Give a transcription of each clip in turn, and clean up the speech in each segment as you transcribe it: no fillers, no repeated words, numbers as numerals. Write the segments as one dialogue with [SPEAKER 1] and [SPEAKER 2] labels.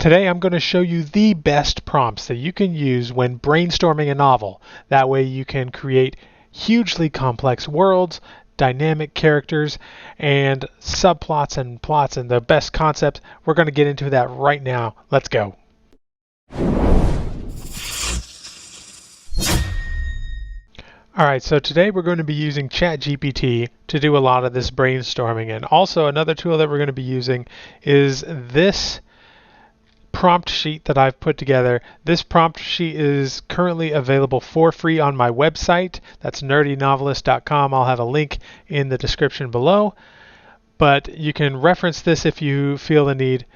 [SPEAKER 1] Today I'm going to show you the best prompts that you can use when brainstorming a novel. That way you can create hugely complex worlds, dynamic characters, and subplots and plots and the best concepts. We're going to get into that right now. Let's go. Alright, so today we're going to be using ChatGPT to do a lot of this brainstorming, and also another tool that we're going to be using is this prompt sheet that I've put together. This prompt sheet is currently available for free on my website. That's nerdynovelist.com. I'll have a link in the description below, but you can reference this if you feel the need.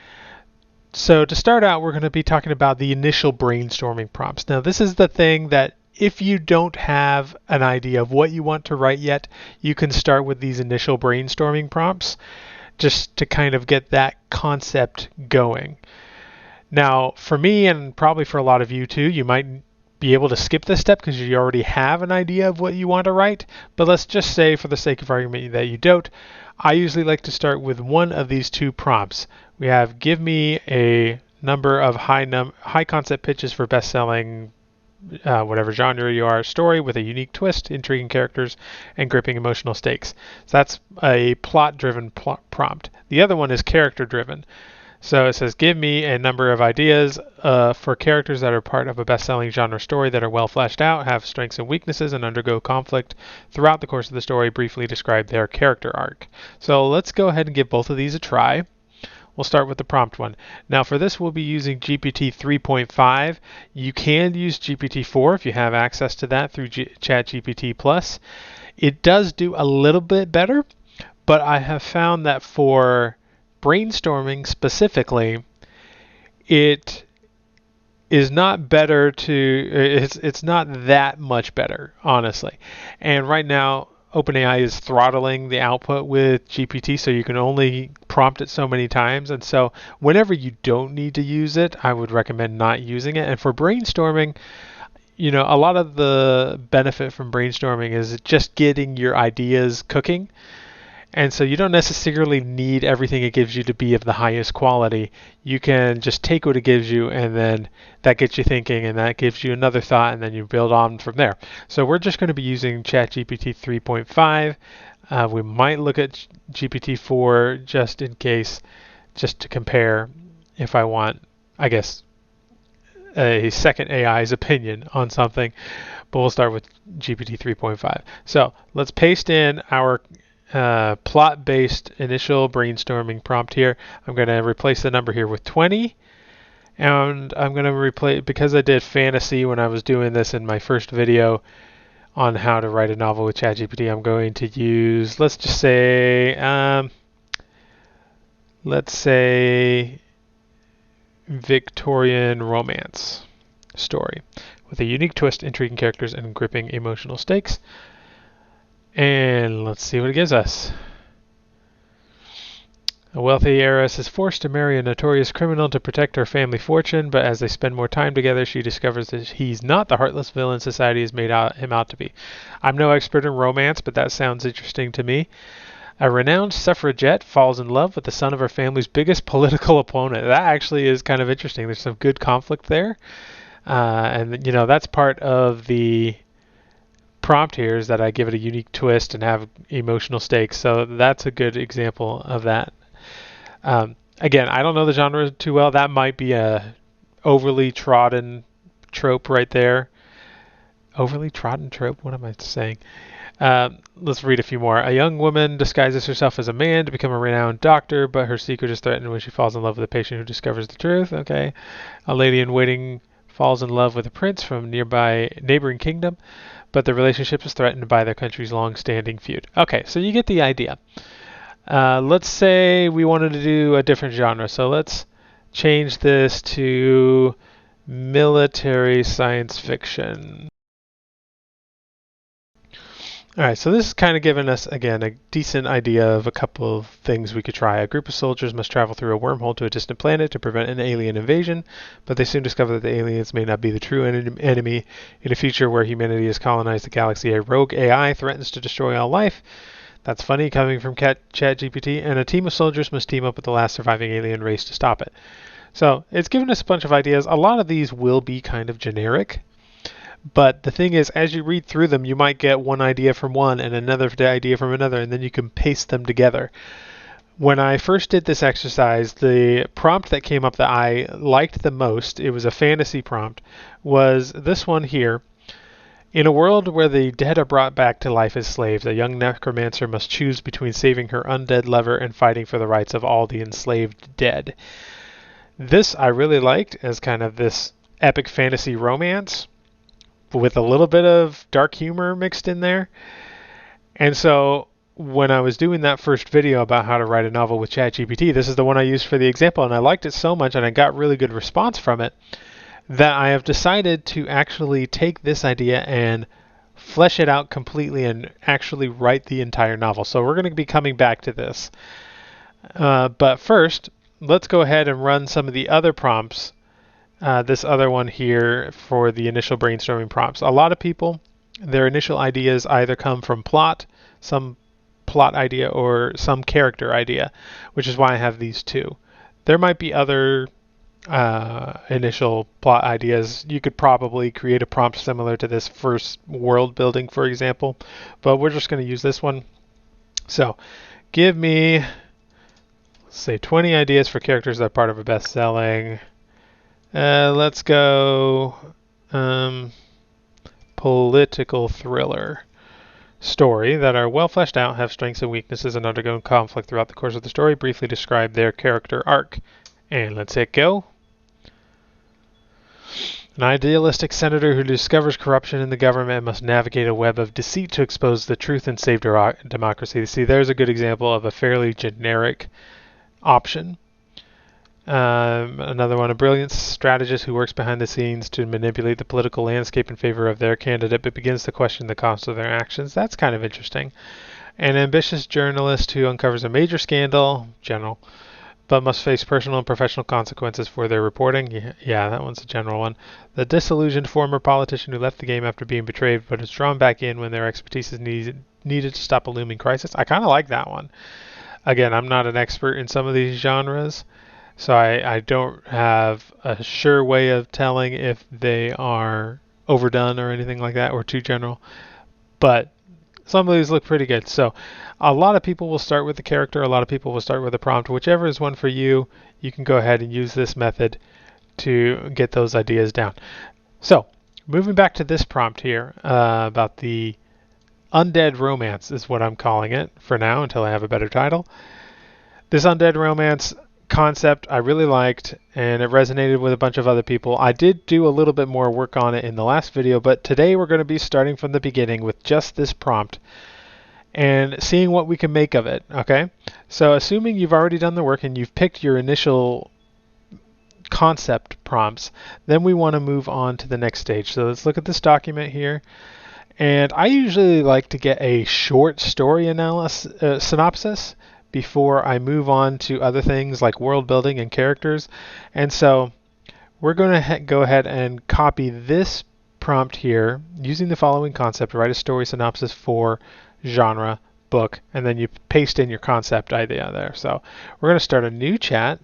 [SPEAKER 1] So to start out, we're going to be talking about the initial brainstorming prompts. Now, this is the thing that if you don't have an idea of what you want to write yet, you can start with these initial brainstorming prompts just to kind of get that concept going. Now, for me, and probably for a lot of you too, you might be able to skip this step because you already have an idea of what you want to write. But let's just say, for the sake of argument, that you don't. I usually like to start with one of these two prompts. We have give me a number of high concept pitches for best-selling, whatever genre you are, story with a unique twist, intriguing characters, and gripping emotional stakes. So that's a plot-driven prompt. The other one is character-driven. So it says, give me a number of ideas for characters that are part of a best-selling genre story that are well fleshed out, have strengths and weaknesses, and undergo conflict throughout the course of the story. Briefly describe their character arc. So let's go ahead and give both of these a try. We'll start with the prompt one. Now for this, we'll be using GPT 3.5. You can use GPT 4 if you have access to that through ChatGPT Plus. It does do a little bit better, but I have found that for brainstorming specifically, it is not better it's not that much better, honestly. And right now, OpenAI is throttling the output with GPT, so you can only prompt it so many times. And so whenever you don't need to use it, I would recommend not using it. And for brainstorming, a lot of the benefit from brainstorming is just getting your ideas cooking. And so you don't necessarily need everything it gives you to be of the highest quality. You can just take what it gives you, and then that gets you thinking, and that gives you another thought, and then you build on from there. So we're just going to be using ChatGPT 3.5. We might look at GPT-4 just in case, just to compare if I want, I guess, a second AI's opinion on something. But we'll start with GPT 3.5. So let's paste in our plot-based initial brainstorming prompt here. I'm going to replace the number here with 20, and I'm going to replace, because I did fantasy when I was doing this in my first video on how to write a novel with ChatGPT, I'm going to use, let's say Victorian romance story with a unique twist, intriguing characters, and gripping emotional stakes. And let's see what it gives us. A wealthy heiress is forced to marry a notorious criminal to protect her family fortune, but as they spend more time together, she discovers that he's not the heartless villain society has made him out to be. I'm no expert in romance, but that sounds interesting to me. A renowned suffragette falls in love with the son of her family's biggest political opponent. That actually is kind of interesting. There's some good conflict there. And that's part of the prompt here, is that I give it a unique twist and have emotional stakes. So that's a good example of that. Again, I don't know the genre too well. That might be a overly trodden trope right there. Overly trodden trope? What am I saying? Let's read a few more. A young woman disguises herself as a man to become a renowned doctor, but her secret is threatened when she falls in love with a patient who discovers the truth. Okay. A lady in waiting falls in love with a prince from neighboring kingdom, but the relationship is threatened by their country's long-standing feud. Okay, so you get the idea. Let's say we wanted to do a different genre, so let's change this to military science fiction. All right, so this is kind of giving us, again, a decent idea of a couple of things we could try. A group of soldiers must travel through a wormhole to a distant planet to prevent an alien invasion, but they soon discover that the aliens may not be the true enemy. In a future where humanity has colonized the galaxy, a rogue AI threatens to destroy all life. That's funny, coming from ChatGPT. And a team of soldiers must team up with the last surviving alien race to stop it. So it's given us a bunch of ideas. A lot of these will be kind of generic, but the thing is, as you read through them, you might get one idea from one and another idea from another, and then you can paste them together. When I first did this exercise, the prompt that came up that I liked the most, it was a fantasy prompt, was this one here. In a world where the dead are brought back to life as slaves, a young necromancer must choose between saving her undead lover and fighting for the rights of all the enslaved dead. This I really liked as kind of this epic fantasy romance with a little bit of dark humor mixed in there. And so when I was doing that first video about how to write a novel with ChatGPT, this is the one I used for the example, and I liked it so much and I got really good response from it that I have decided to actually take this idea and flesh it out completely and actually write the entire novel. So we're going to be coming back to this. But first, let's go ahead and run some of the other prompts. This other one here for the initial brainstorming prompts. A lot of people, their initial ideas either come from some plot idea, or some character idea, which is why I have these two. There might be other initial plot ideas. You could probably create a prompt similar to this for world building, for example, but we're just going to use this one. So give me, say, 20 ideas for characters that are part of a best-selling. Let's go political thriller story that are well fleshed out, have strengths and weaknesses, and undergo conflict throughout the course of the story. Briefly describe their character arc. And let's hit go. An idealistic senator who discovers corruption in the government must navigate a web of deceit to expose the truth and save democracy. See, there's a good example of a fairly generic option. Another one, a brilliant strategist who works behind the scenes to manipulate the political landscape in favor of their candidate, but begins to question the cost of their actions. That's kind of interesting. An ambitious journalist who uncovers a major scandal, general, but must face personal and professional consequences for their reporting. Yeah, that one's a general one. The disillusioned former politician who left the game after being betrayed, but is drawn back in when their expertise is needed to stop a looming crisis. I kind of like that one. Again, I'm not an expert in some of these genres, so I don't have a sure way of telling if they are overdone or anything like that, or too general. But some of these look pretty good. So a lot of people will start with the character. A lot of people will start with a prompt. Whichever is one for you, you can go ahead and use this method to get those ideas down. So moving back to this prompt here about the undead romance is what I'm calling it for now until I have a better title. This undead romance concept I really liked, and it resonated with a bunch of other people. I did do a little bit more work on it in the last video, but today we're going to be starting from the beginning with just this prompt and seeing what we can make of it. Okay, so assuming you've already done the work and you've picked your initial concept prompts, then we want to move on to the next stage. So let's look at this document here, and I usually like to get a short story synopsis before I move on to other things like world building and characters. And so we're going to go ahead and copy this prompt here using the following concept. Write a story synopsis for genre book, and then you paste in your concept idea there. So we're going to start a new chat,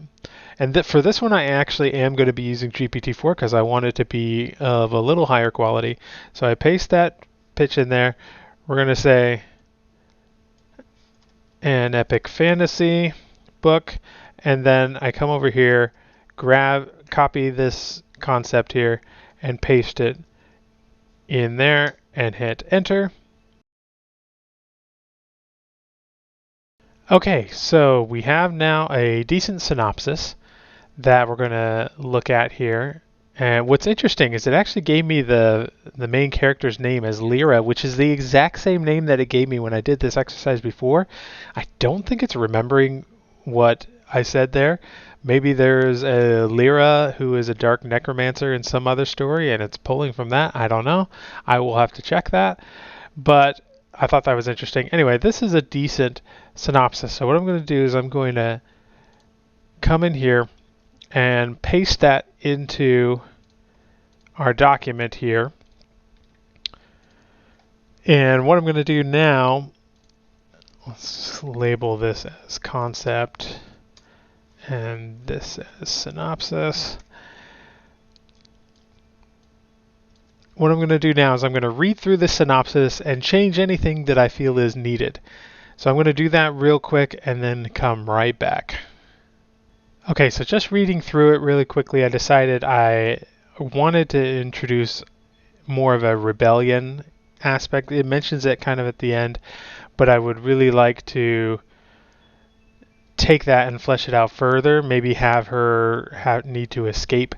[SPEAKER 1] and for this one I actually am going to be using GPT-4 because I want it to be of a little higher quality. So I paste that pitch in there. We're going to say an epic fantasy book, and then I come over here, copy this concept here, and paste it in there and hit enter. Okay, so we have now a decent synopsis that we're going to look at here. And what's interesting is it actually gave me the main character's name as Lyra, which is the exact same name that it gave me when I did this exercise before. I don't think it's remembering what I said there. Maybe there's a Lyra who is a dark necromancer in some other story and it's pulling from that. I don't know. I will have to check that. But I thought that was interesting. Anyway, this is a decent synopsis. So what I'm going to do is I'm going to come in here and paste that into our document here. And what I'm going to do now, let's label this as concept, and this is synopsis. What I'm going to do now is I'm going to read through the synopsis and change anything that I feel is needed. So I'm going to do that real quick and then come right back. Okay, so just reading through it really quickly, I decided I wanted to introduce more of a rebellion aspect. It mentions it kind of at the end, but I would really like to take that and flesh it out further. Maybe have her need to escape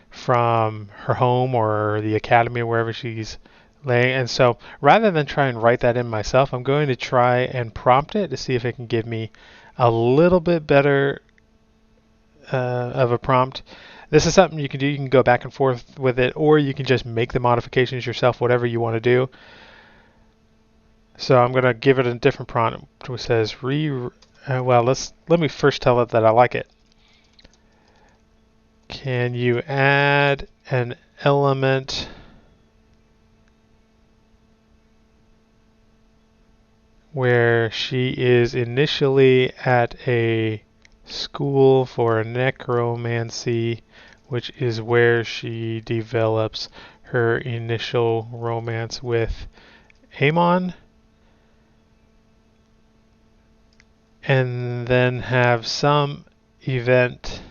[SPEAKER 1] from her home or the academy or wherever she's laying. And so rather than try and write that in myself, I'm going to try and prompt it to see if it can give me a little bit better of a prompt. This is something you can do. You can go back and forth with it, or you can just make the modifications yourself, whatever you want to do. So I'm going to give it a different prompt, which says let me first tell it that I like it. Can you add an element where she is initially at a school for necromancy, which is where she develops her initial romance with Amon, and then have some event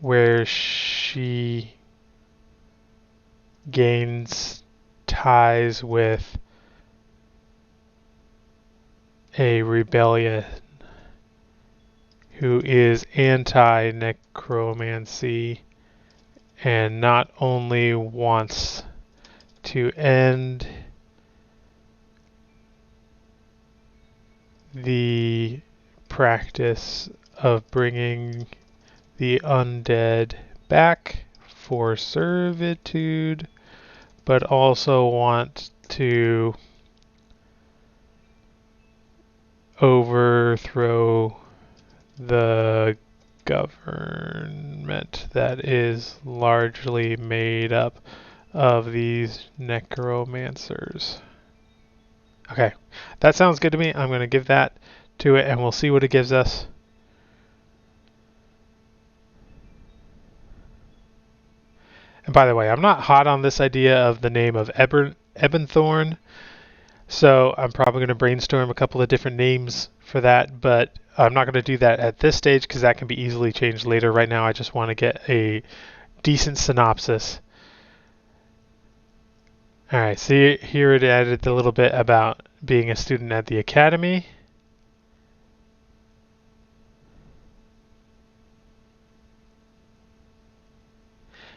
[SPEAKER 1] where she gains ties with a rebellion who is anti-necromancy and not only wants to end the practice of bringing the undead back for servitude, but also want to overthrow the government that is largely made up of these necromancers. Okay, that sounds good to me. I'm going to give that to it and we'll see what it gives us. And by the way, I'm not hot on this idea of the name of Ebenthorn, so I'm probably going to brainstorm a couple of different names for that, but I'm not going to do that at this stage because that can be easily changed later. Right now I just want to get a decent synopsis. Alright, see here it added a little bit about being a student at the academy.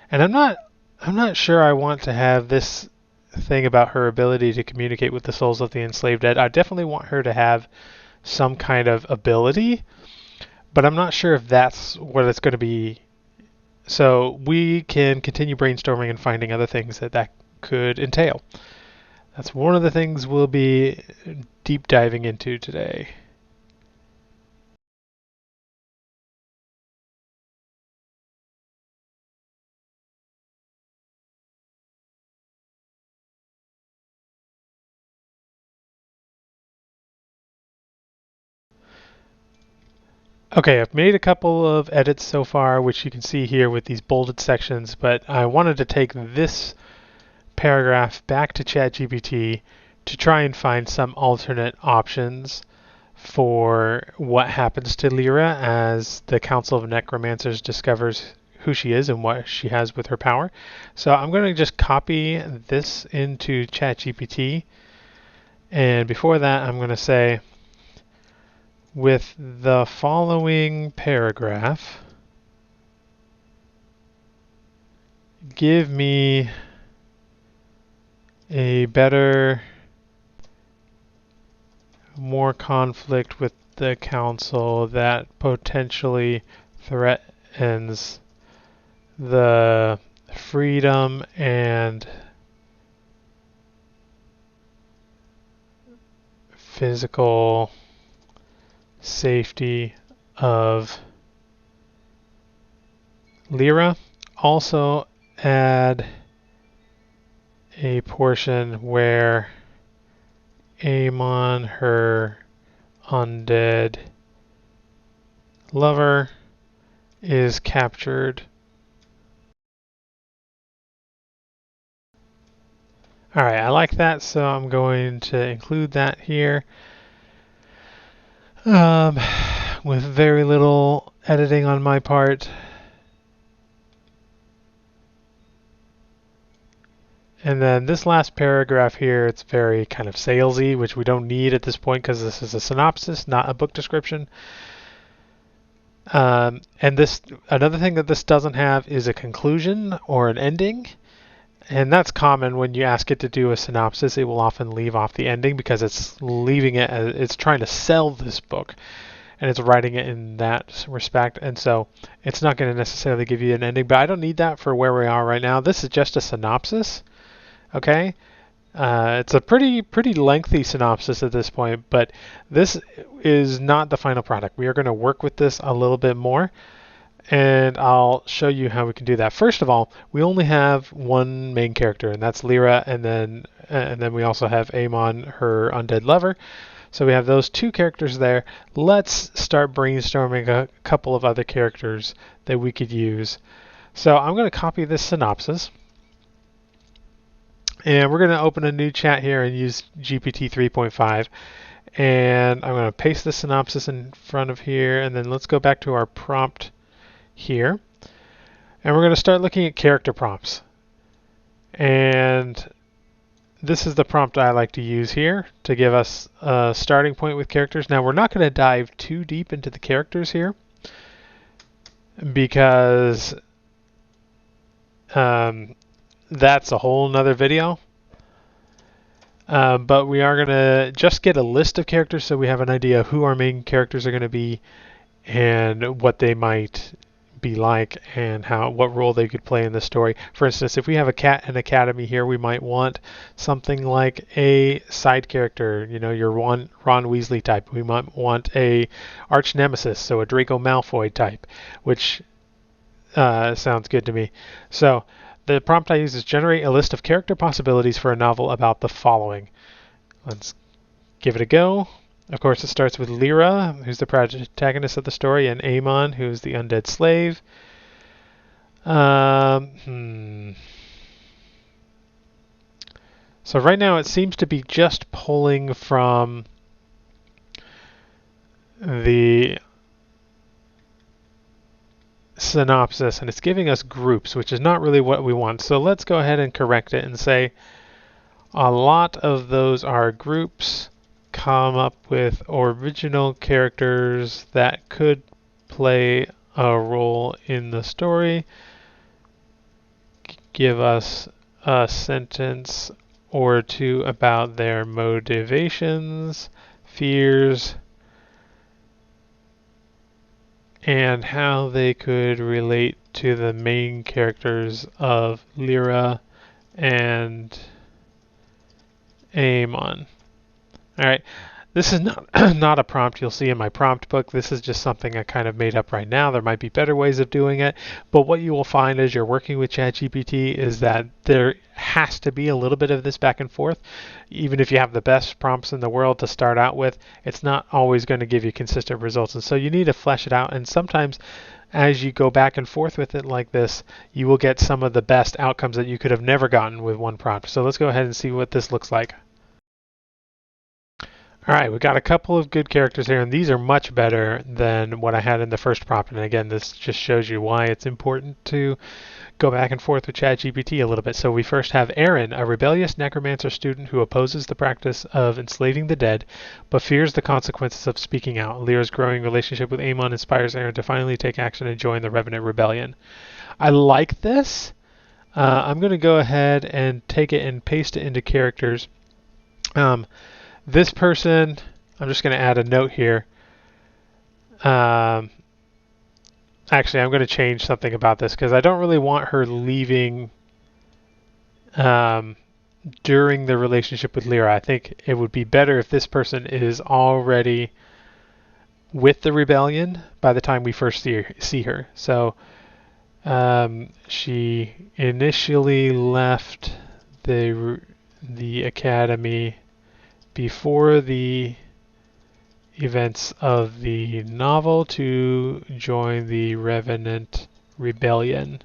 [SPEAKER 1] And I'm not sure I want to have this thing about her ability to communicate with the souls of the enslaved dead. I definitely want her to have some kind of ability, but I'm not sure if that's what it's going to be. So we can continue brainstorming and finding other things that could entail. That's one of the things we'll be deep diving into today. Okay, I've made a couple of edits so far, which you can see here with these bolded sections, but I wanted to take this paragraph back to ChatGPT to try and find some alternate options for what happens to Lyra as the Council of Necromancers discovers who she is and what she has with her power. So I'm going to just copy this into ChatGPT, and before that I'm going to say, with the following paragraph, give me a better, more conflict with the council that potentially threatens the freedom and physical safety of Lyra. Also add a portion where Amon, her undead lover is captured. All right, I like that, so I'm going to include that here with very little editing on my part. And then this last paragraph here, it's very kind of salesy, which we don't need at this point because this is a synopsis, not a book description. And this, another thing that this doesn't have is a conclusion or an ending. And that's common when you ask it to do a synopsis. It will often leave off the ending because it's leaving it as it's trying to sell this book and it's writing it in that respect. And so it's not going to necessarily give you an ending, but I don't need that for where we are right now. This is just a synopsis. Okay. It's a pretty lengthy synopsis at this point, but this is not the final product. We are going to work with this a little bit more. And I'll show you how we can do that. First of all, we only have one main character, and that's Lyra, and then we also have Amon, her undead lover. So we have those two characters there. Let's start brainstorming a couple of other characters that we could use. So I'm going to copy this synopsis, and we're going to open a new chat here and use GPT 3.5. And I'm going to paste the synopsis in front of here, and then let's go back to our prompt here, and we're going to start looking at character prompts. And this is the prompt I like to use here to give us a starting point with characters. Now we're not going to dive too deep into the characters here because that's a whole nother video. But we are going to just get a list of characters so we have an idea of who our main characters are going to be and what they might be like and what role they could play in the story. For instance, if we have an academy here, we might want something like a side character, you know, your Ron Weasley type. We might want a arch nemesis, so a Draco Malfoy type, which sounds good to me. So the prompt I use is generate a list of character possibilities for a novel about the following. Let's give it a go. Of course, it starts with Lyra, who's the protagonist of the story, and Amon, who's the undead slave. So right now it seems to be just pulling from the synopsis, and it's giving us groups, which is not really what we want. So let's go ahead and correct it and say a lot of those are groups. Come up with original characters that could play a role in the story. Give us a sentence or two about their motivations, fears, and how they could relate to the main characters of Lyra and Amon. All right, this is not a prompt you'll see in my prompt book. This is just something I kind of made up right now. There might be better ways of doing it, but what you will find as you're working with ChatGPT is that there has to be a little bit of this back and forth. Even if you have the best prompts in the world to start out with, it's not always going to give you consistent results, and so you need to flesh it out. And sometimes as you go back and forth with it like this, you will get some of the best outcomes that you could have never gotten with one prompt. So let's go ahead and see what this looks like. All right, we got a couple of good characters here, and these are much better than what I had in the first prompt. And again, this just shows you why it's important to go back and forth with ChatGPT a little bit. So we first have Aaron, a rebellious necromancer student who opposes the practice of enslaving the dead, but fears the consequences of speaking out. Lyra's growing relationship with Amon inspires Aaron to finally take action and join the Revenant Rebellion. I like this. I'm going to go ahead and take it and paste it into characters. This person, I'm just going to add a note here. Actually, I'm going to change something about this because I don't really want her leaving during the relationship with Lyra. I think it would be better if this person is already with the rebellion by the time we first see her. So she initially left the academy before the events of the novel to join the Revenant Rebellion.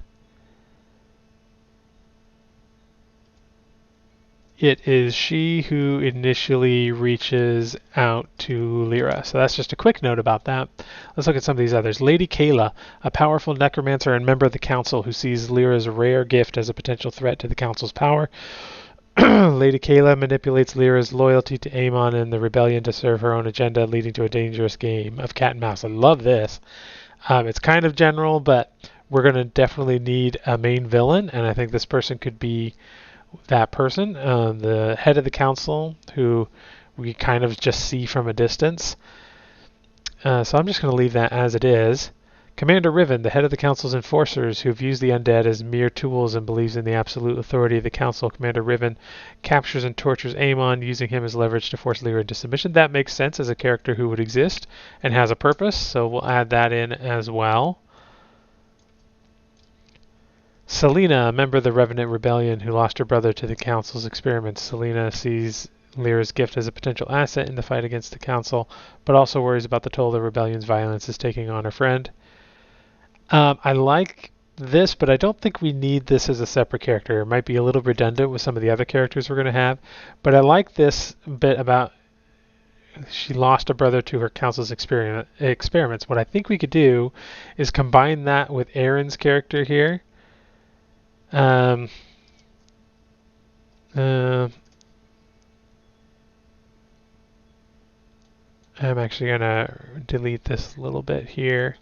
[SPEAKER 1] It is she who initially reaches out to Lyra. So that's just a quick note about that. Let's look at some of these others. Lady Kayla, a powerful necromancer and member of the council who sees Lyra's rare gift as a potential threat to the council's power. Lady Kayla manipulates Lyra's loyalty to Amon and the rebellion to serve her own agenda, leading to a dangerous game of cat and mouse. I love this. It's kind of general, but we're going to definitely need a main villain, and I think this person could be that person, the head of the council, who we kind of just see from a distance. So I'm just going to leave that as it is. Commander Riven, the head of the council's enforcers, who views the undead as mere tools and believes in the absolute authority of the council. Commander Riven captures and tortures Amon, using him as leverage to force Lyra into submission. That makes sense as a character who would exist and has a purpose, so we'll add that in as well. Selena, a member of the Revenant Rebellion who lost her brother to the Council's experiments. Selena sees Lyra's gift as a potential asset in the fight against the Council, but also worries about the toll the Rebellion's violence is taking on her friend. I like this, but I don't think we need this as a separate character. It might be a little redundant with some of the other characters we're going to have, but I like this bit about she lost a brother to her council's experiments. What I think we could do is combine that with Aaron's character here. I'm actually going to delete this little bit here.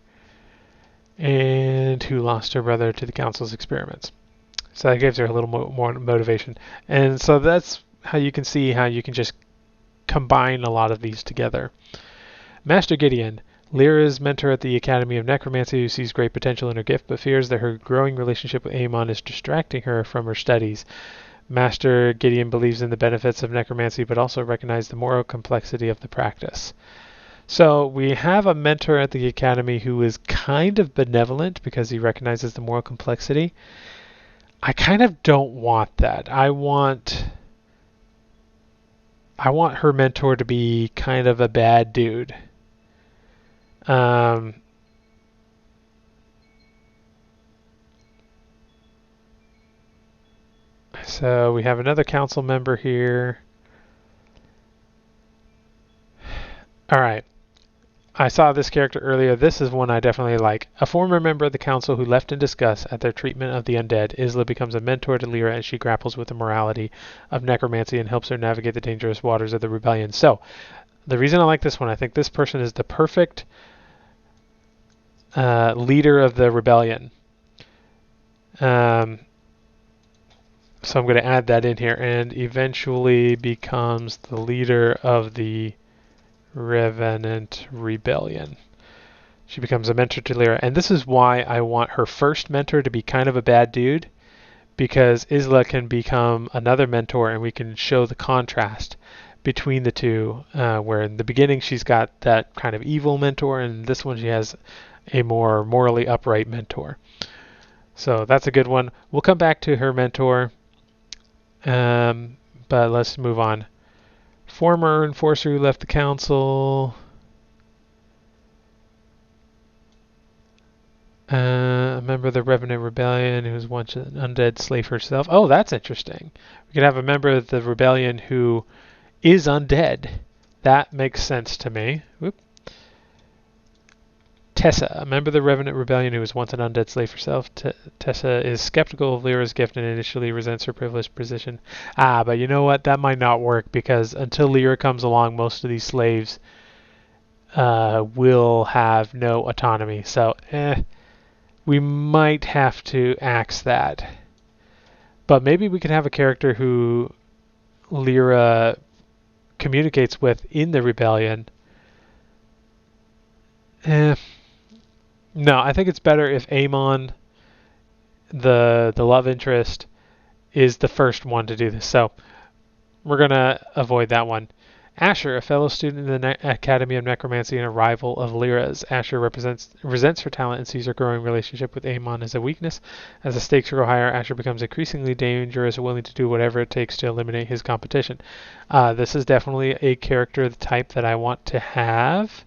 [SPEAKER 1] And who lost her brother to the council's experiments. So that gives her a little more motivation. And so that's how you can see how you can just combine a lot of these together. Master Gideon, Lyra's mentor at the Academy of Necromancy, who sees great potential in her gift but fears that her growing relationship with Amon is distracting her from her studies. Master Gideon believes in the benefits of necromancy but also recognizes the moral complexity of the practice. So we have a mentor at the Academy who is kind of benevolent because he recognizes the moral complexity. I kind of don't want that. I want her mentor to be kind of a bad dude. So we have another council member here. All right. I saw this character earlier. This is one I definitely like. A former member of the council who left in disgust at their treatment of the undead, Isla becomes a mentor to Lyra as she grapples with the morality of necromancy and helps her navigate the dangerous waters of the rebellion. So, the reason I like this one, I think this person is the perfect leader of the rebellion. So I'm going to add that in here, and eventually becomes the leader of the Revenant Rebellion. She becomes a mentor to Lyra, and this is why I want her first mentor to be kind of a bad dude, because Isla can become another mentor and we can show the contrast between the two, where in the beginning she's got that kind of evil mentor, and this one she has a more morally upright mentor. So that's a good one. We'll come back to her mentor, but let's move on. Former enforcer who left the council. A member of the Revenant Rebellion who was once an undead slave herself. Oh, that's interesting. We could have a member of the rebellion who is undead. That makes sense to me. Whoop. Tessa, a member of the Revenant Rebellion who was once an undead slave herself. Tessa is skeptical of Lyra's gift and initially resents her privileged position. But you know what? That might not work because until Lyra comes along, most of these slaves will have no autonomy. So, we might have to axe that. But maybe we could have a character who Lyra communicates with in the rebellion. No, I think it's better if Amon, the love interest, is the first one to do this. So we're going to avoid that one. Asher, a fellow student in the Academy of Necromancy and a rival of Lyra's. Asher resents her talent and sees her growing relationship with Amon as a weakness. As the stakes grow higher, Asher becomes increasingly dangerous, willing to do whatever it takes to eliminate his competition. This is definitely a character type that I want to have.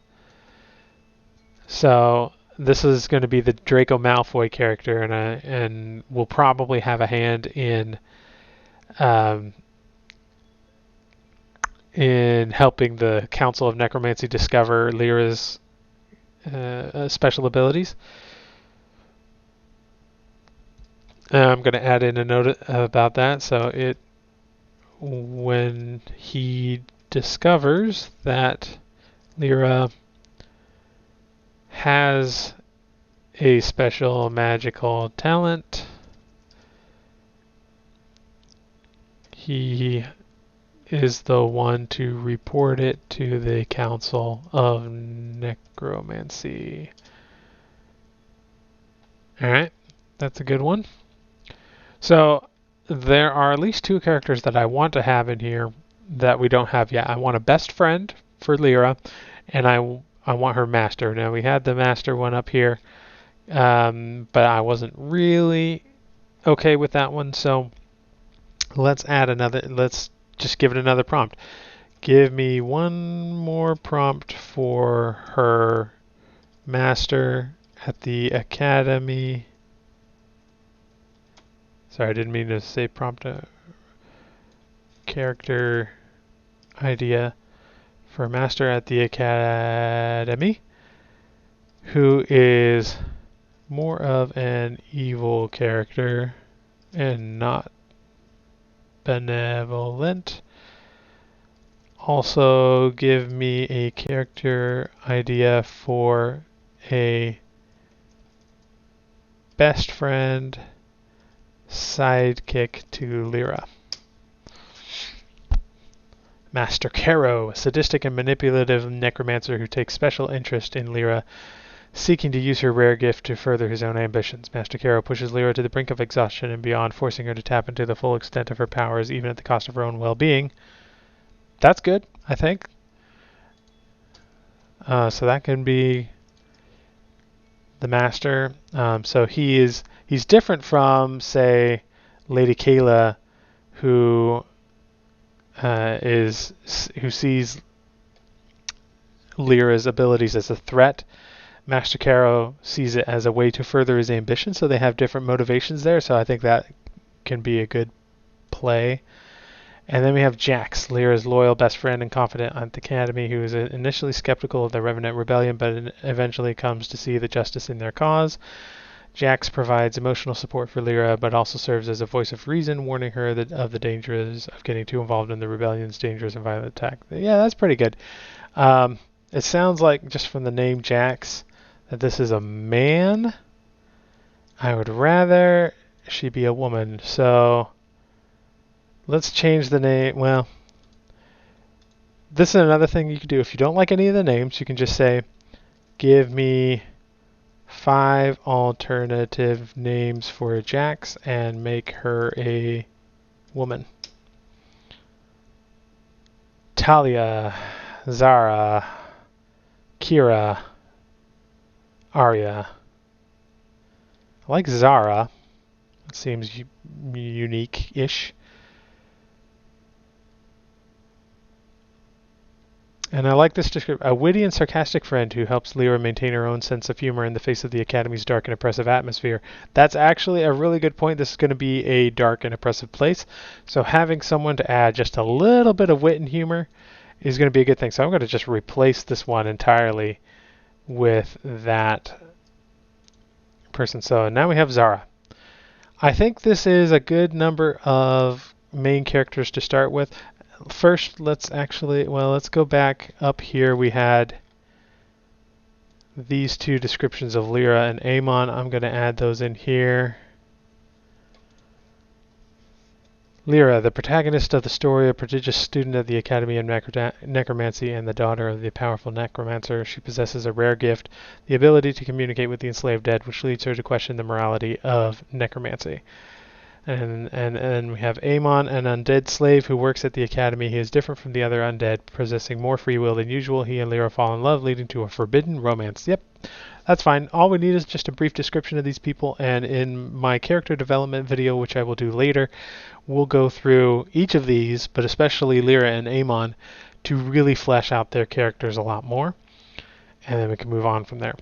[SPEAKER 1] So this is going to be the Draco Malfoy character, and will probably have a hand in helping the Council of Necromancy discover Lyra's special abilities. I'm going to add in a note about that. So when he discovers that Lyra has a special magical talent, he is the one to report it to the Council of Necromancy. Alright, that's a good one. So there are at least 2 characters that I want to have in here that we don't have yet. I want a best friend for Lyra, and I want her master. Now we had the master one up here, but I wasn't really okay with that one, so let's just give it another prompt. Give me one more prompt for her master at the academy. Sorry, I didn't mean to say prompt. Character idea for master at the academy, who is more of an evil character and not benevolent. Also give me a character idea for a best friend sidekick to Lyra. Master Caro, a sadistic and manipulative necromancer who takes special interest in Lyra, seeking to use her rare gift to further his own ambitions. Master Caro pushes Lyra to the brink of exhaustion and beyond, forcing her to tap into the full extent of her powers, even at the cost of her own well-being. That's good, I think. So that can be the master. So he's different from, say, Lady Kayla, who sees Lyra's abilities as a threat. Master Caro sees it as a way to further his ambition, so they have different motivations there, so I think that can be a good play. And then we have Jax, Lyra's loyal best friend and confidant at the Academy, who is initially skeptical of the Revenant Rebellion, but eventually comes to see the justice in their cause. Jax provides emotional support for Lyra, but also serves as a voice of reason, warning her of the dangers of getting too involved in the rebellion's dangerous and violent attack. Yeah, that's pretty good. It sounds like, just from the name Jax, that this is a man. I would rather she be a woman, so let's change the name. Well, this is another thing you can do. If you don't like any of the names, you can just say, give me 5 alternative names for Jax and make her a woman. Talia, Zara, Kira, Arya. I like Zara. It seems unique-ish. And I like this description. A witty and sarcastic friend who helps Lyra maintain her own sense of humor in the face of the Academy's dark and oppressive atmosphere. That's actually a really good point. This is going to be a dark and oppressive place. So having someone to add just a little bit of wit and humor is going to be a good thing. So I'm going to just replace this one entirely with that person. So now we have Zara. I think this is a good number of main characters to start with. First, let's go back up here. We had these 2 descriptions of Lyra and Amon. I'm going to add those in here. Lyra, the protagonist of the story, a prodigious student at the Academy of Necromancy and the daughter of the powerful necromancer. She possesses a rare gift, the ability to communicate with the enslaved dead, which leads her to question the morality of necromancy. And we have Amon, an undead slave who works at the academy. He is different from the other undead, possessing more free will than usual. He and Lyra fall in love, leading to a forbidden romance. Yep, that's fine. All we need is just a brief description of these people, and in my character development video, which I will do later, we'll go through each of these, but especially Lyra and Amon, to really flesh out their characters a lot more, and then we can move on from there.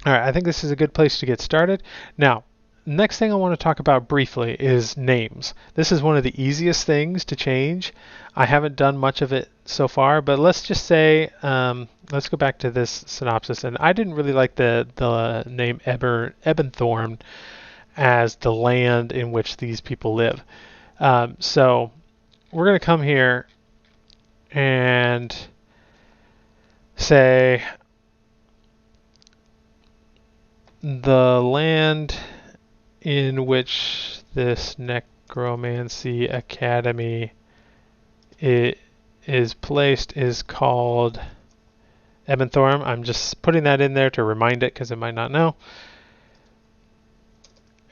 [SPEAKER 1] All right, I think this is a good place to get started. Now, next thing I want to talk about briefly is names. This is one of the easiest things to change. I haven't done much of it so far, but let's just say, let's go back to this synopsis. And I didn't really like the name Ebenthorn as the land in which these people live. So we're going to come here and say the land in which this necromancy academy is placed is called Ebenthorm. I'm just putting that in there to remind it because it might not know.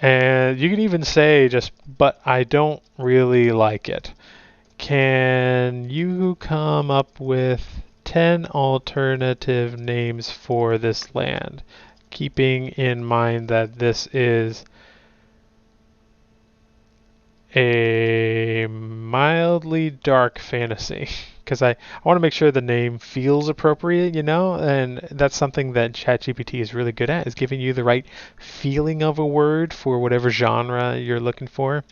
[SPEAKER 1] And you can even say just, but I don't really like it. Can you come up with 10 alternative names for this land, keeping in mind that this is a mildly dark fantasy? Because I want to make sure the name feels appropriate, you know, and that's something that ChatGPT is really good at, is giving you the right feeling of a word for whatever genre you're looking for.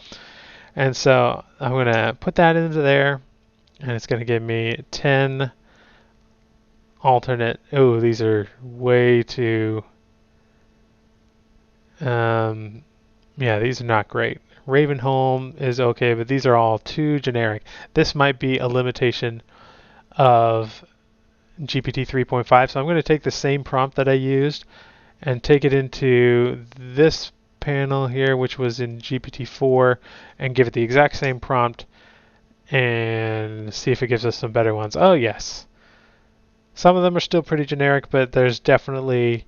[SPEAKER 1] And so I'm going to put that into there, and it's going to give me 10 alternate. Oh, these are way too... yeah, these are not great. Ravenholm is okay, but these are all too generic. This might be a limitation of GPT 3.5, so I'm going to take the same prompt that I used and take it into this panel here, which was in GPT-4, and give it the exact same prompt and see if it gives us some better ones. Oh, yes. Some of them are still pretty generic, but there's definitely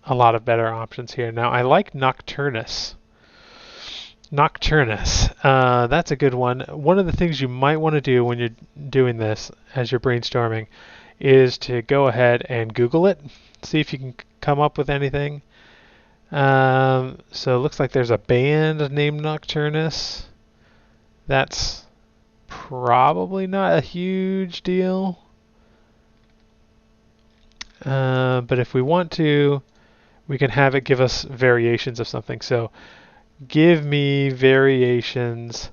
[SPEAKER 1] a lot of better options here. Now, I like Nocturnus. Nocturnus. That's a good one. One of the things you might want to do when you're doing this as you're brainstorming is to go ahead and Google it. See if you can come up with anything. So it looks like there's a band named Nocturnus. That's probably not a huge deal. But if we want to, we can have it give us variations of something. So give me variations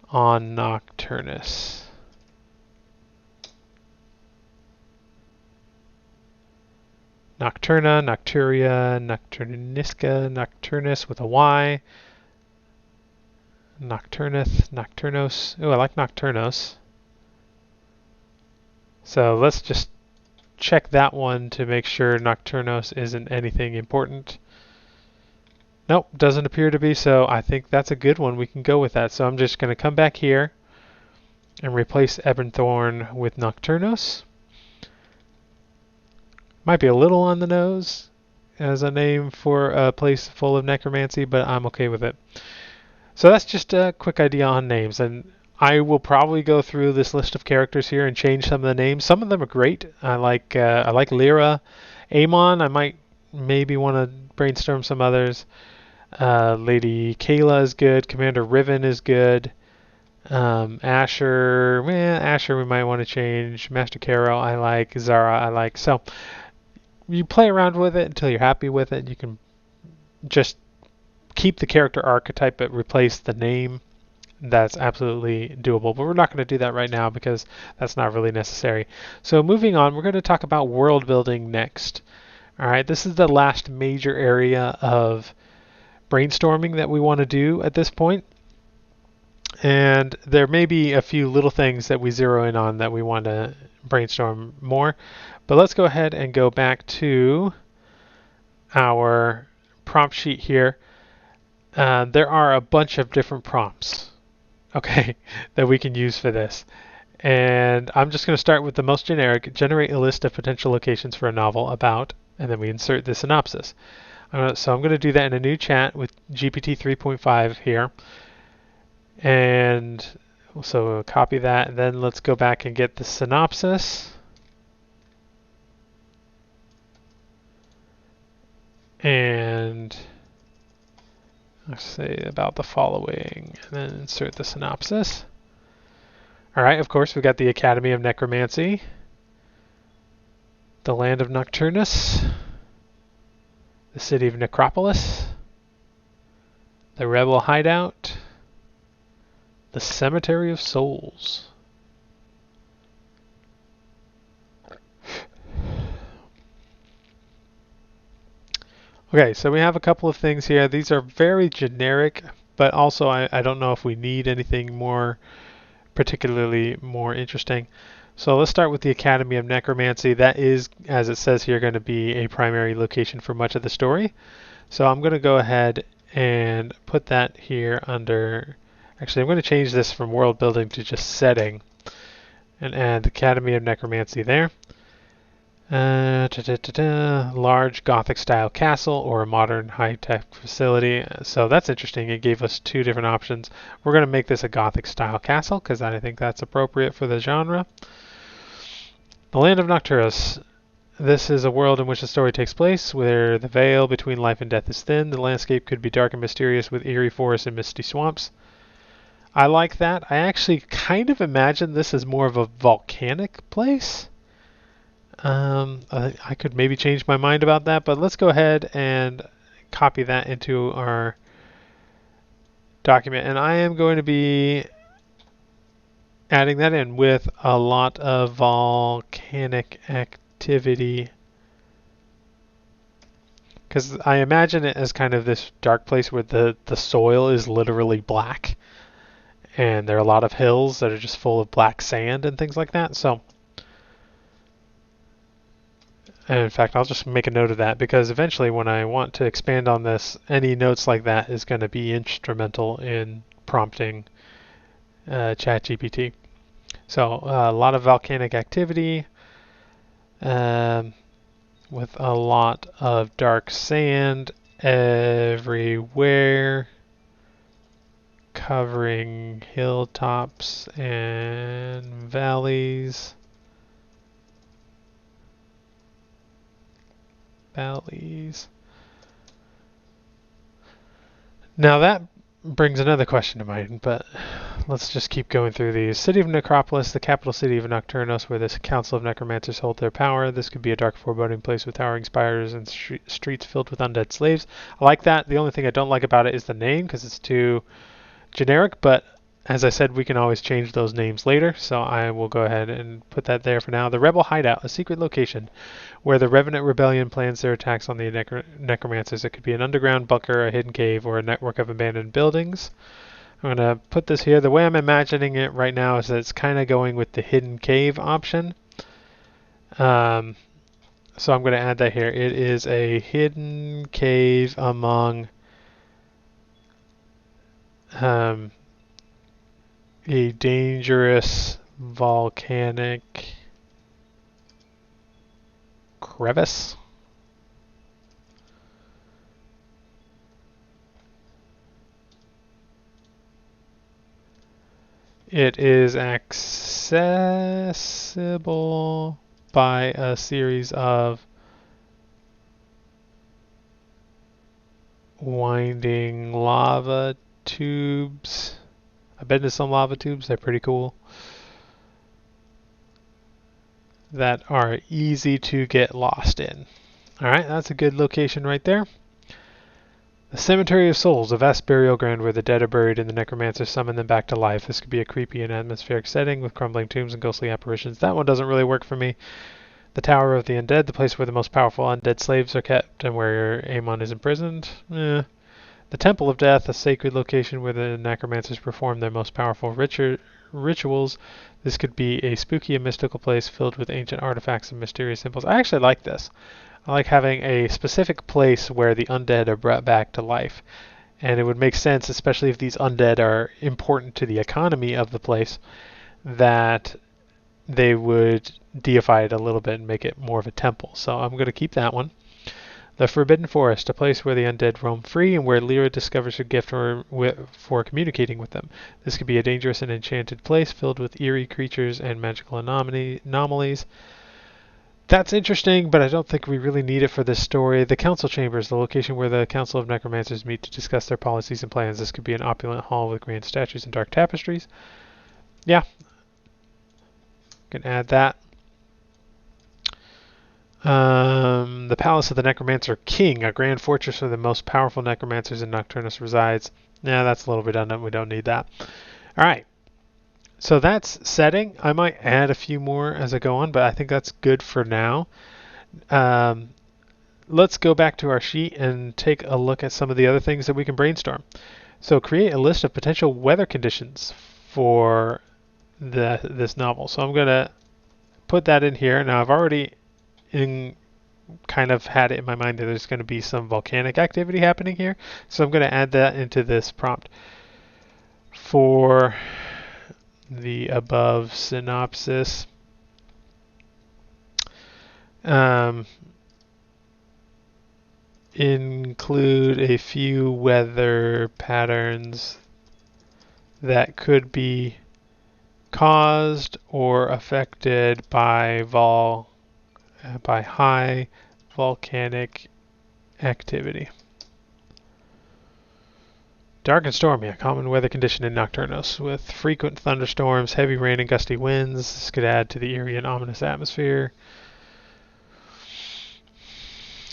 [SPEAKER 1] on Nocturnus. Nocturna, Nocturia, Nocturnisca, Nocturnus with a Y. Nocturnus, Nocturnos. Oh, I like Nocturnos. So let's just check that one to make sure Nocturnos isn't anything important. Nope, doesn't appear to be, so I think that's a good one. We can go with that. So I'm just going to come back here and replace Ebenthorn with Nocturnos. Might be a little on the nose as a name for a place full of necromancy, but I'm okay with it. So that's just a quick idea on names, and I will probably go through this list of characters here and change some of the names. Some of them are great. I like Lyra. Amon, I might maybe want to brainstorm some others. Lady Kayla is good. Commander Riven is good. Asher we might want to change. Master Caro I like. Zara I like. So you play around with it until you're happy with it. You can just keep the character archetype but replace the name. That's absolutely doable, but we're not going to do that right now because that's not really necessary. So moving on, we're going to talk about world building next. All right, this is the last major area of brainstorming that we want to do at this point. And there may be a few little things that we zero in on that we want to brainstorm more. But let's go ahead and go back to our prompt sheet here. There are a bunch of different prompts, okay, that we can use for this. And I'm just going to start with the most generic. Generate a list of potential locations for a novel about, and then we insert the synopsis. So I'm going to do that in a new chat with GPT 3.5 here. And so we'll copy that, and then let's go back and get the synopsis. And let's say about the following, and then insert the synopsis. All right, of course, we've got the Academy of Necromancy, the land of Nocturnus, the city of Necropolis, the rebel hideout, the cemetery of souls. Okay, so we have a couple of things here. These are very generic, but also I don't know if we need anything more particularly more interesting. So let's start with the Academy of Necromancy. That is, as it says here, going to be a primary location for much of the story. So I'm going to go ahead and put that here under... Actually, I'm going to change this from world building to just setting and add Academy of Necromancy there. Large Gothic style castle or a modern high-tech facility. So that's interesting. It gave us two different options. We're going to make this a Gothic style castle because I think that's appropriate for the genre. The land of Nocturus. This is a world in which the story takes place, where the veil between life and death is thin. The landscape could be dark and mysterious with eerie forests and misty swamps. I like that. I actually kind of imagine this as more of a volcanic place. I could maybe change my mind about that, but let's go ahead and copy that into our document. And I am going to be adding that in with a lot of volcanic activity, because I imagine it as kind of this dark place where the soil is literally black and there are a lot of hills that are just full of black sand and things like that. So and in fact, I'll just make a note of that because eventually when I want to expand on this, any notes like that is going to be instrumental in prompting ChatGPT. So a lot of volcanic activity with a lot of dark sand everywhere, covering hilltops and valleys. Now that brings another question to mind, but let's just keep going through these. City of Necropolis, the capital city of Nocturnus, where this council of necromancers hold their power. This could be a dark, foreboding place with towering spires and streets filled with undead slaves. I like that. The only thing I don't like about it is the name, because it's too generic, but as I said, we can always change those names later, so I will go ahead and put that there for now. The Rebel Hideout, a secret location where the Revenant Rebellion plans their attacks on the necromancers. It could be an underground bunker, a hidden cave, or a network of abandoned buildings. I'm going to put this here. The way I'm imagining it right now is that it's kind of going with the hidden cave option. So I'm going to add that here. It is a hidden cave among a dangerous volcanic crevice. It is accessible by a series of winding lava tubes. I've been to some lava tubes, they're pretty cool, that are easy to get lost in. Alright, that's a good location right there. The Cemetery of Souls, a vast burial ground where the dead are buried and the necromancers summon them back to life. This could be a creepy and atmospheric setting with crumbling tombs and ghostly apparitions. That one doesn't really work for me. The Tower of the Undead, the place where the most powerful undead slaves are kept and where Amon is imprisoned. The Temple of Death, a sacred location where the necromancers perform their most powerful rituals. This could be a spooky and mystical place filled with ancient artifacts and mysterious symbols. I actually like this. I like having a specific place where the undead are brought back to life. And it would make sense, especially if these undead are important to the economy of the place, that they would deify it a little bit and make it more of a temple. So I'm going to keep that one. The Forbidden Forest, a place where the undead roam free and where Lyra discovers her gift for communicating with them. This could be a dangerous and enchanted place filled with eerie creatures and magical anomalies. That's interesting, but I don't think we really need it for this story. The Council Chambers, the location where the Council of Necromancers meet to discuss their policies and plans. This could be an opulent hall with grand statues and dark tapestries. Yeah, can add that. The Palace of the Necromancer King, a grand fortress where the most powerful necromancers in Nocturnus resides. Yeah, that's a little redundant. We don't need that. All right. So that's setting. I might add a few more as I go on, but I think that's good for now. Let's go back to our sheet and take a look at some of the other things that we can brainstorm. So create a list of potential weather conditions for this novel. So I'm going to put that in here. Now I've already kind of had it in my mind that there's going to be some volcanic activity happening here. So I'm going to add that into this prompt. For the above synopsis, include a few weather patterns that could be caused or affected by high volcanic activity. Dark and stormy, a common weather condition in Nocturnus, with frequent thunderstorms, heavy rain, and gusty winds. This could add to the eerie and ominous atmosphere.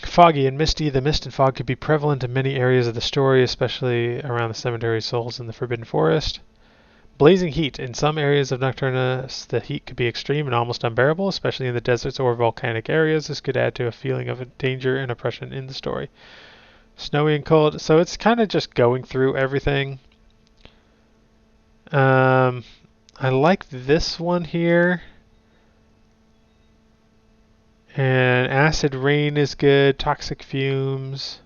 [SPEAKER 1] Foggy and misty. The mist and fog could be prevalent in many areas of the story, especially around the cemetery souls in the Forbidden Forest. Blazing heat. In some areas of Nocturnus, the heat could be extreme and almost unbearable, especially in the deserts or volcanic areas. This could add to a feeling of danger and oppression in the story. Snowy and cold. So it's kind of just going through everything. I like this one here. And acid rain is good. Toxic fumes.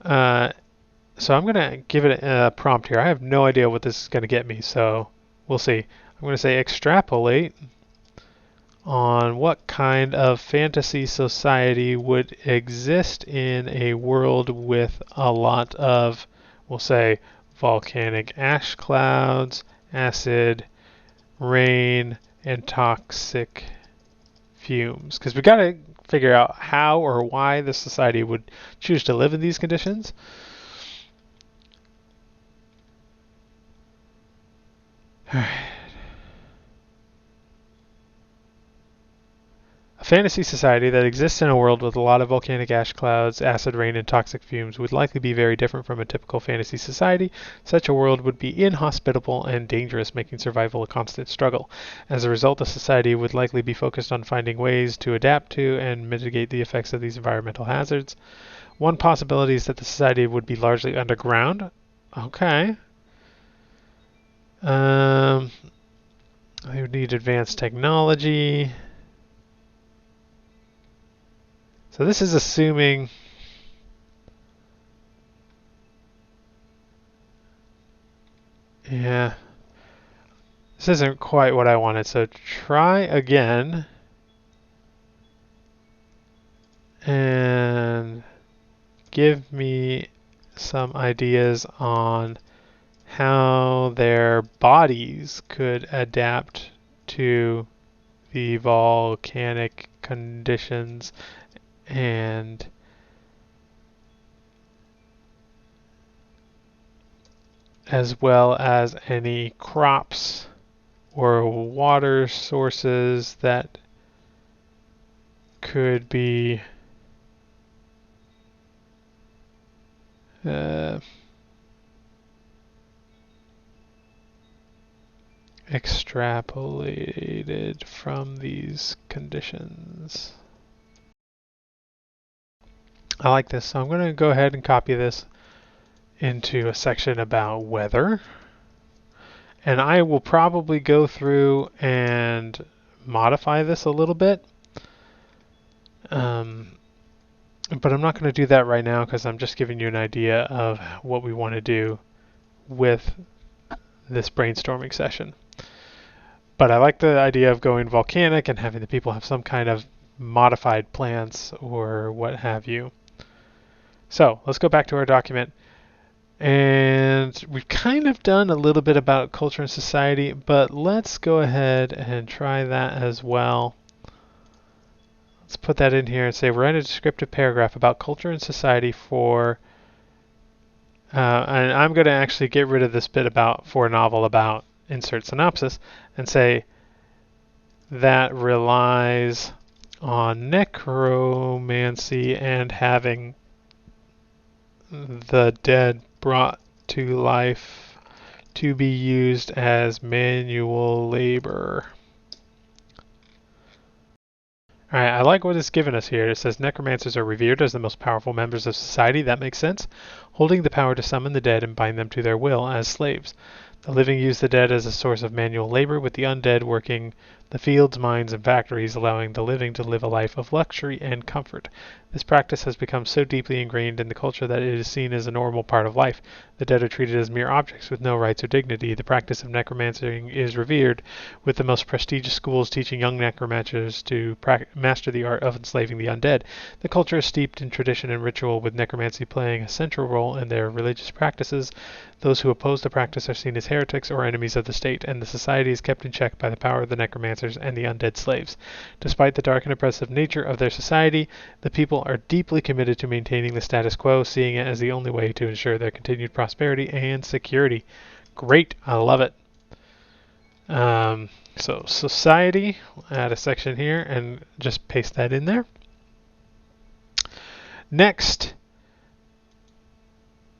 [SPEAKER 1] So I'm going to give it a prompt here. I have no idea what this is going to get me, so we'll see. I'm going to say extrapolate on what kind of fantasy society would exist in a world with a lot of, we'll say, volcanic ash clouds, acid rain, and toxic fumes. Because we got to figure out how or why the society would choose to live in these conditions. All right. A fantasy society that exists in a world with a lot of volcanic ash clouds, acid rain, and toxic fumes would likely be very different from a typical fantasy society. Such a world would be inhospitable and dangerous, making survival a constant struggle. As a result, the society would likely be focused on finding ways to adapt to and mitigate the effects of these environmental hazards. One possibility is that the society would be largely underground. Okay. They would need advanced technology. So this is assuming this isn't quite what I wanted, so try again and give me some ideas on how their bodies could adapt to the volcanic conditions and as well as any crops or water sources that could be extrapolated from these conditions. I like this, so I'm going to go ahead and copy this into a section about weather. And I will probably go through and modify this a little bit. But I'm not going to do that right now because I'm just giving you an idea of what we want to do with this brainstorming session. But I like the idea of going volcanic and having the people have some kind of modified plants or what have you. So let's go back to our document. And we've kind of done a little bit about culture and society, but let's go ahead and try that as well. Let's put that in here and say write a descriptive paragraph about culture and society for, and I'm going to actually get rid of this bit about for a novel about insert synopsis and say that relies on necromancy and having the dead brought to life to be used as manual labor. Alright, I like what it's given us here. It says necromancers are revered as the most powerful members of society. That makes sense. Holding the power to summon the dead and bind them to their will as slaves. The living use the dead as a source of manual labor, with the undead working the fields, mines, and factories, allowing the living to live a life of luxury and comfort. This practice has become so deeply ingrained in the culture that it is seen as a normal part of life. The dead are treated as mere objects with no rights or dignity. The practice of necromancy is revered, with the most prestigious schools teaching young necromancers to master the art of enslaving the undead. The culture is steeped in tradition and ritual, with necromancy playing a central role in their religious practices. Those who oppose the practice are seen as heretics or enemies of the state, and the society is kept in check by the power of the necromancers and the undead slaves. Despite the dark and oppressive nature of their society, the people are deeply committed to maintaining the status quo, seeing it as the only way to ensure their continued prosperity and security. Great, I love it. So society, add a section here and just paste that in there. Next,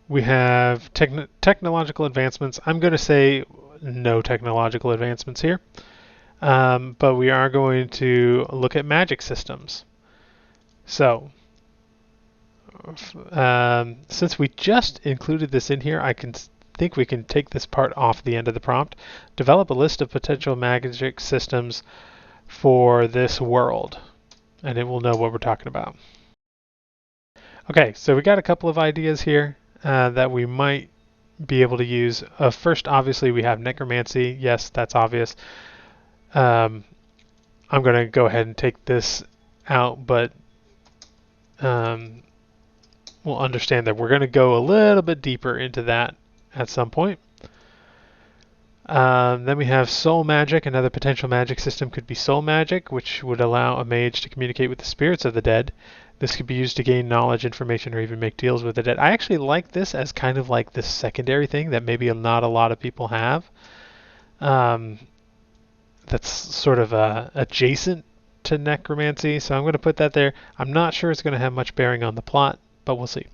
[SPEAKER 1] we have technological advancements. I'm going to say no technological advancements here, but we are going to look at magic systems. So, since we just included this in here, I think we can take this part off the end of the prompt. Develop a list of potential magic systems for this world, and it will know what we're talking about. Okay, so we got a couple of ideas here that we might be able to use. First, obviously, we have necromancy. Yes, that's obvious. I'm going to go ahead and take this out, but we'll understand that we're going to go a little bit deeper into that at some point. Then we have soul magic. Another potential magic system could be soul magic, which would allow a mage to communicate with the spirits of the dead. This could be used to gain knowledge, information, or even make deals with the dead. I actually like this as kind of like this secondary thing that maybe not a lot of people have. That's sort of adjacent to necromancy, so I'm going to put that there. I'm not sure it's going to have much bearing on the plot, but we'll see.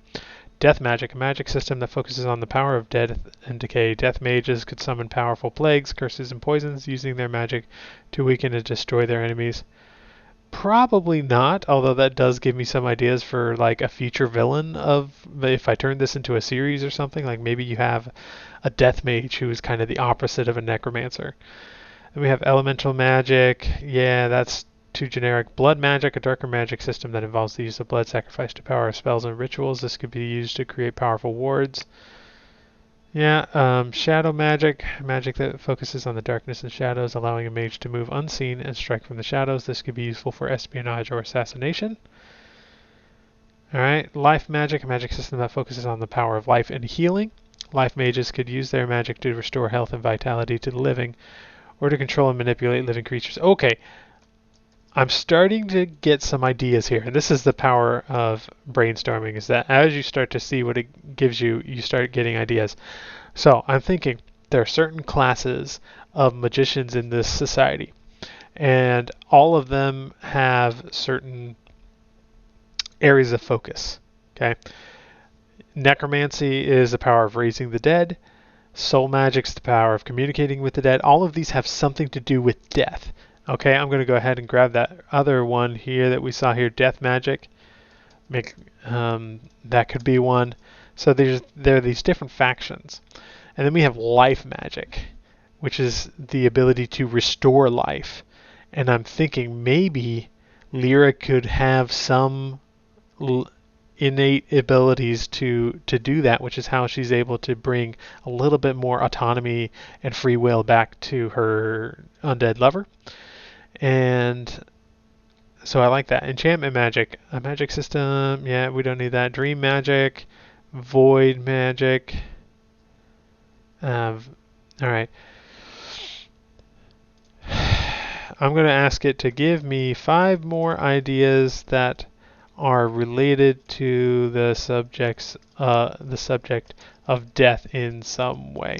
[SPEAKER 1] Death magic, a magic system that focuses on the power of death and decay. Death mages could summon powerful plagues, curses, and poisons, using their magic to weaken and destroy their enemies. Probably not, although that does give me some ideas for like a future villain of if I turn this into a series or something. Like maybe you have a death mage who is kind of the opposite of a necromancer. Then we have elemental magic. Yeah, that's too generic. Blood magic, a darker magic system that involves the use of blood sacrificed to power spells and rituals. This could be used to create powerful wards. Yeah, shadow magic, magic that focuses on the darkness and shadows, allowing a mage to move unseen and strike from the shadows. This could be useful for espionage or assassination. Alright, life magic, a magic system that focuses on the power of life and healing. Life mages could use their magic to restore health and vitality to the living, or to control and manipulate living creatures. Okay, I'm starting to get some ideas here, and this is the power of brainstorming, is that as you start to see what it gives you, you start getting ideas. So I'm thinking there are certain classes of magicians in this society, and all of them have certain areas of focus. Okay, necromancy is the power of raising the dead. Soul magic's the power of communicating with the dead. All of these have something to do with death. Okay, I'm going to go ahead and grab that other one here that we saw here, death magic. That could be one. So there are these different factions. And then we have life magic, which is the ability to restore life. And I'm thinking maybe Lyra could have some innate abilities to do that, which is how she's able to bring a little bit more autonomy and free will back to her undead lover. And so I like that. Enchantment magic. A magic system, yeah, we don't need that. Dream magic, void magic. All right. I'm going to ask it to give me 5 more ideas that are related to the subject of death in some way.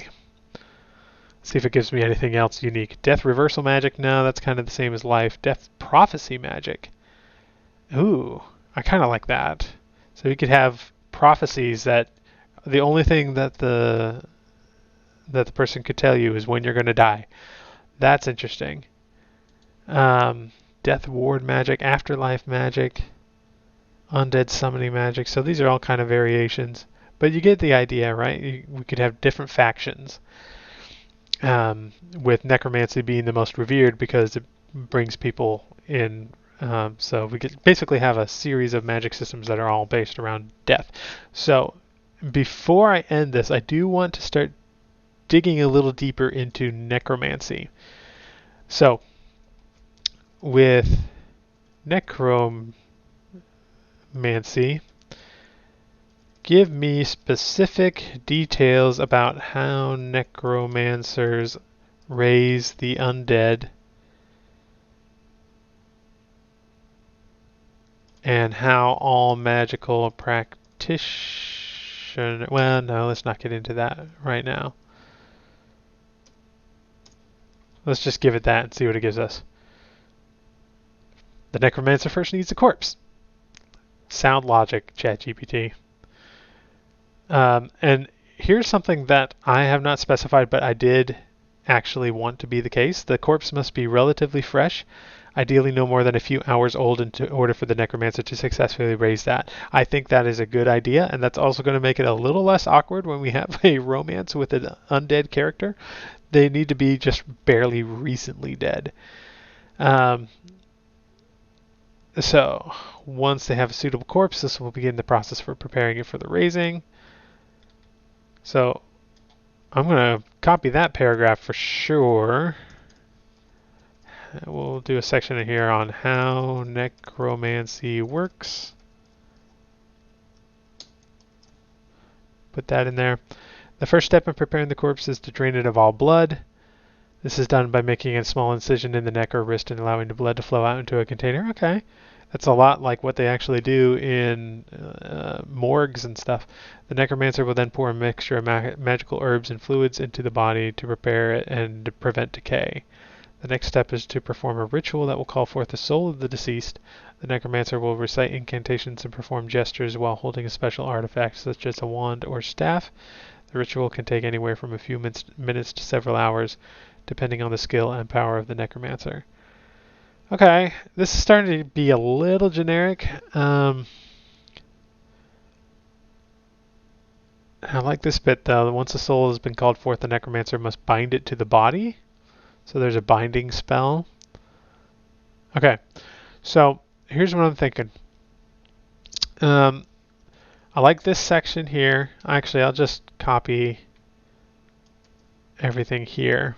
[SPEAKER 1] See if it gives me anything else unique. Death reversal magic? No, that's kind of the same as life. Death prophecy magic. Ooh, I kind of like that. So you could have prophecies that the only thing that the person could tell you is when you're going to die. That's interesting. Death ward magic, afterlife magic, undead summoning magic. So these are all kind of variations, but you get the idea, right? We could have different factions, with necromancy being the most revered because it brings people in. So we could basically have a series of magic systems that are all based around death. So before I end this, I do want to start digging a little deeper into necromancy. So with necromancy, give me specific details about how necromancers raise the undead and how all magical practitioners... Well, no, let's not get into that right now. Let's just give it that and see what it gives us. The necromancer first needs a corpse. Sound logic, ChatGPT. And here's something that I have not specified, but I did actually want to be the case. The corpse must be relatively fresh, ideally no more than a few hours old in order for the necromancer to successfully raise that. I think that is a good idea, and that's also going to make it a little less awkward when we have a romance with an undead character. They need to be just barely recently dead. So once they have a suitable corpse, this will begin the process for preparing it for the raising. So I'm going to copy that paragraph for sure. We'll do a section in here on how necromancy works. Put that in there. The first step in preparing the corpse is to drain it of all blood. This is done by making a small incision in the neck or wrist and allowing the blood to flow out into a container. Okay. That's a lot like what they actually do in morgues and stuff. The necromancer will then pour a mixture of magical herbs and fluids into the body to prepare it and to prevent decay. The next step is to perform a ritual that will call forth the soul of the deceased. The necromancer will recite incantations and perform gestures while holding a special artifact such as a wand or staff. The ritual can take anywhere from a few minutes to several hours, depending on the skill and power of the necromancer. Okay, this is starting to be a little generic. I like this bit though. Once the soul has been called forth, the necromancer must bind it to the body. So there's a binding spell. Okay, so here's what I'm thinking. I like this section here. Actually, I'll just copy everything here,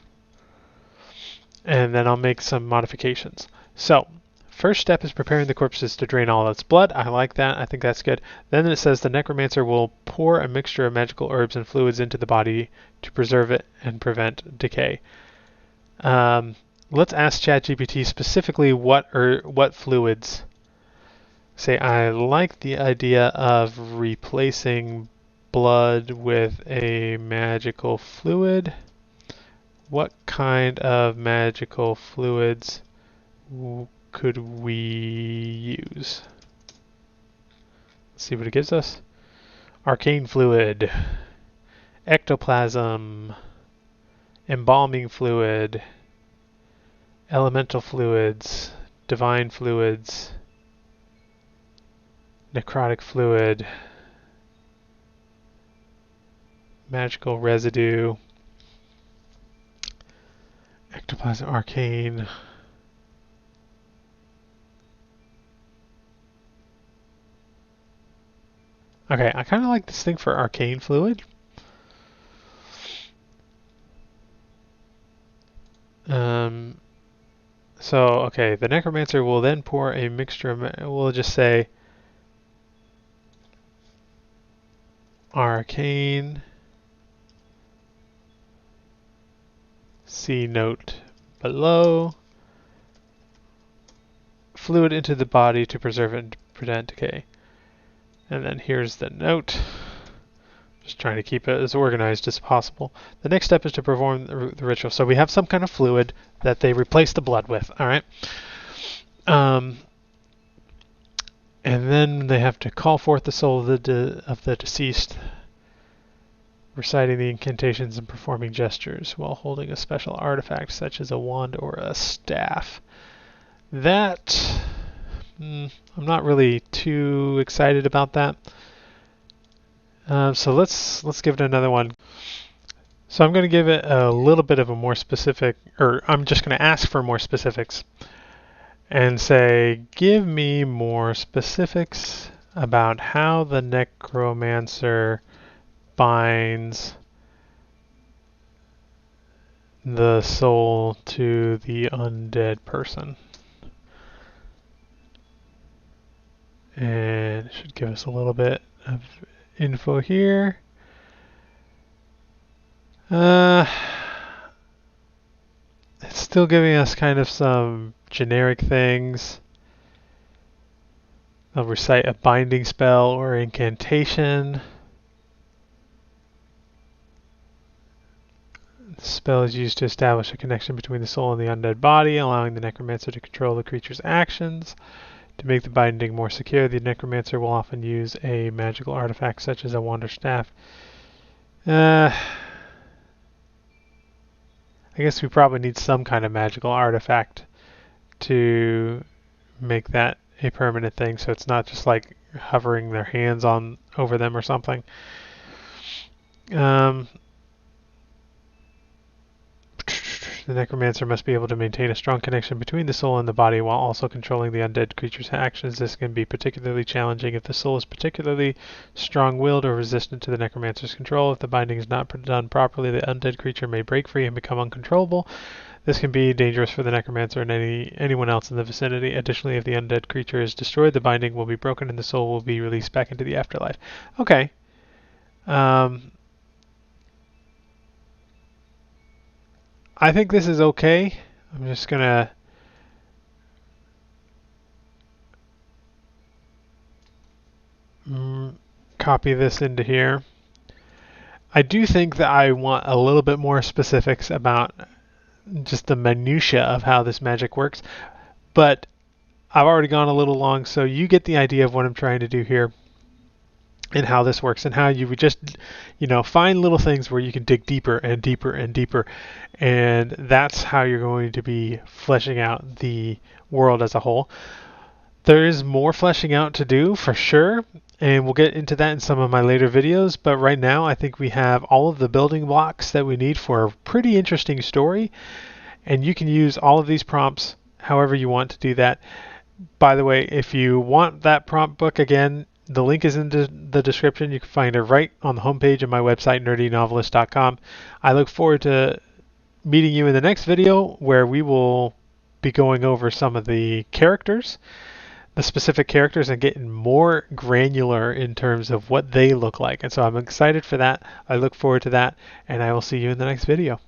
[SPEAKER 1] and then I'll make some modifications. So, first step is preparing the corpses to drain all its blood. I like that. I think that's good. Then it says the necromancer will pour a mixture of magical herbs and fluids into the body to preserve it and prevent decay. Let's ask ChatGPT specifically what fluids. Say, I like the idea of replacing blood with a magical fluid. What kind of magical fluids could we use? Let's see what it gives us. Arcane fluid, ectoplasm, embalming fluid, elemental fluids, divine fluids, necrotic fluid, magical residue, ectoplasm, arcane. Okay, I kind of like this thing for arcane fluid. So, okay, the necromancer will then pour a mixture of, we'll just say arcane, see note below, fluid into the body to preserve and prevent decay. And then here's the note. Just trying to keep it as organized as possible. The next step is to perform the ritual. So we have some kind of fluid that they replace the blood with, all right? And then they have to call forth the soul of the deceased, reciting the incantations and performing gestures while holding a special artifact such as a wand or a staff. That, I'm not really too excited about that. So let's give it another one. So I'm going to give it a little bit of a more specific, or I'm just going to ask for more specifics and say, give me more specifics about how the necromancer binds the soul to the undead person. And it should give us a little bit of info here. It's still giving us kind of some generic things. They'll recite a binding spell or incantation. The spell is used to establish a connection between the soul and the undead body, allowing the necromancer to control the creature's actions. To make the binding more secure, the necromancer will often use a magical artifact such as a wand or staff. I guess we probably need some kind of magical artifact to make that a permanent thing, so it's not just like hovering their hands on over them or something. The necromancer must be able to maintain a strong connection between the soul and the body while also controlling the undead creature's actions. This can be particularly challenging if the soul is particularly strong-willed or resistant to the necromancer's control. If the binding is not done properly, the undead creature may break free and become uncontrollable. This can be dangerous for the necromancer and anyone else in the vicinity. Additionally, if the undead creature is destroyed, the binding will be broken and the soul will be released back into the afterlife. Okay. I think this is okay. I'm just gonna copy this into here. I do think that I want a little bit more specifics about just the minutia of how this magic works, but I've already gone a little long, so you get the idea of what I'm trying to do here and how this works and how you would just, find little things where you can dig deeper and deeper and deeper. And that's how you're going to be fleshing out the world as a whole. There is more fleshing out to do for sure, and we'll get into that in some of my later videos, but right now I think we have all of the building blocks that we need for a pretty interesting story, and you can use all of these prompts however you want to do that. By the way, if you want that prompt book again, the link is in the description. You can find it right on the homepage of my website, nerdynovelist.com. I look forward to meeting you in the next video where we will be going over some of the characters, the specific characters, and getting more granular in terms of what they look like. And so I'm excited for that. I look forward to that, and I will see you in the next video.